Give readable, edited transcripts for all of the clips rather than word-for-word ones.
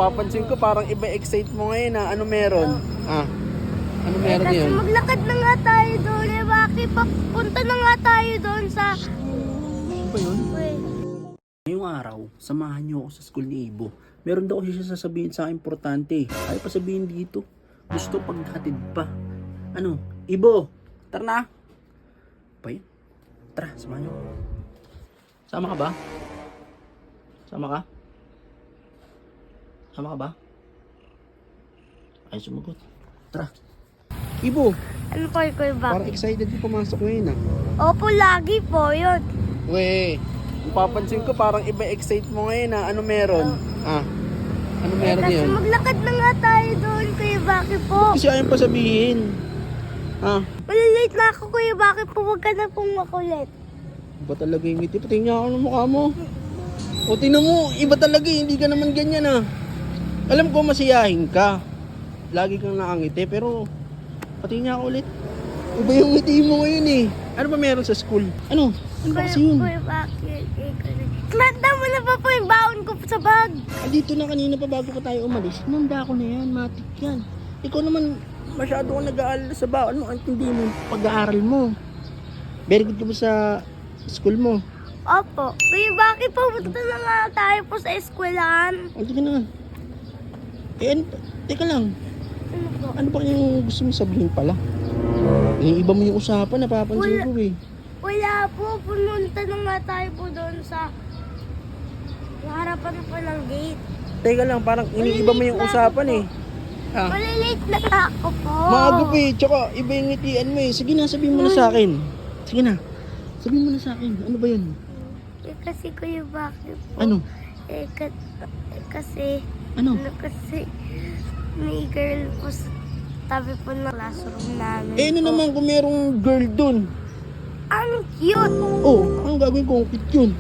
Papansin ko parang iba excite mo ngayon ha. Ano meron? Ano meron kasi yun? maglakad na nga tayo doon. Bakit papunta na nga tayo doon sa... Ano ba yun? Wait. Ngayong araw, samahan niyo ako sa school ni Ibo. Meron daw siya sasabihin sa akin importante. Ay pa sabihin dito. Gusto paghatid pa. Ano? Ibo, tara na. Pa yun? Tara, samahan niyo. Sama ka ba? Sama ka? Sama ka ba? Ay, sumagot. Tara. Ibo, Ano po yung Kuya parang Baki? excited yung pumasok ngayon Opo, lagi po yun. We, papansin ko parang iba excite mo ngayon ha. Ano meron? Ano meron Kasi yun? maglakad na nga tayo doon, Kuya Baki po. Kasi ayaw pa sabihin. Malilate na ako, Kuya Baki po. Huwag ka na pong makulit. Iba talaga yung ngiti. Patingin nga ako ng mukha mo. O tingnan mo, iba talaga hindi ka naman ganyan Alam ko masiyahin ka. Lagi kang nakangiti pero patingin nga ako ulit. Iba yung ngiti mo ngayon Ano ba meron sa school? Ano? Ano ba kasi yun? Kuya Baki, Manda mo na pa po yung baon ko sa bag. Dito na kanina pa bago pa tayo umalis. Nanda ko na yan, matik yan. Ikaw naman, masyado kang nag-aaral sa baon mo. Hindi mo pag-aaral mo. Very good ka ba sa school mo? Opo. Kuya Baki po, punta na nga tayo po sa eskwelahan. Hindi ka na. Teka lang. Ano po? Ano ba yung gusto mo sabihin pala? Iba mo yung usapan, napapansin ko Wala po, pumunta na nga tayo po doon sa harapan po ng gate. Teka lang, parang iniiba mo yung usapan Malilate na ako po. Maaga pa tsaka iba yung ngitian mo Sige na, sabihin mo na sa akin. Sige na, sabihin mo na sa akin. Ano ba yun? Kasi Kuya Baki po. Ano? Kasi may girl po sa tabi po ng classroom namin. Ano naman kung merong girl dun? Ang cute! Oh, ang gagawin ko, cute yun.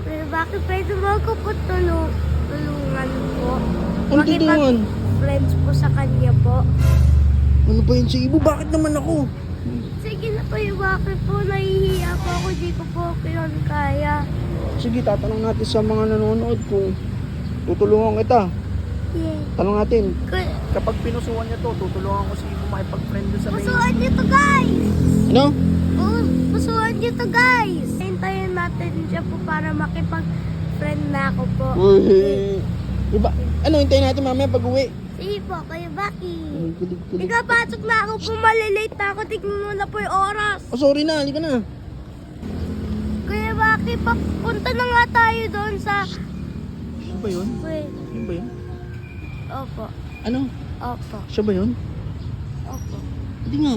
Kuya Baki, pwede mo ako po tulungan po. Ano tutungan? Friends po sa kanya po. Ano ba yun si Ibo? Bakit naman ako? Sige na Kuya Baki po, nahihiya po ako. Di ko po yun kaya. Sige, tatanong natin sa mga nanonood kung tutulungan kita. Yeah. Tanong natin, kapag pinusuan niya to, tutulungan ko si Ibo makipag-friend doon sa may... Pusuan niyo to, guys! Ano? Pusuan niyo to, guys! Hintayin natin siya po para makipag-friend na ako po. Uy, iba, hintayin natin mamaya pag-uwi. Sige po, Kuya Baki. Kulig. Ikapasok na ako po, malilate na ako. Tignan mo na po yung oras. Oh, sorry na, halika na. Kuya Baki, papunta na nga tayo doon sa... Siya ba yun? Wait, Siya ba yun? opo. Ano? Opo. Siya ba yun? Opo. Hindi nga.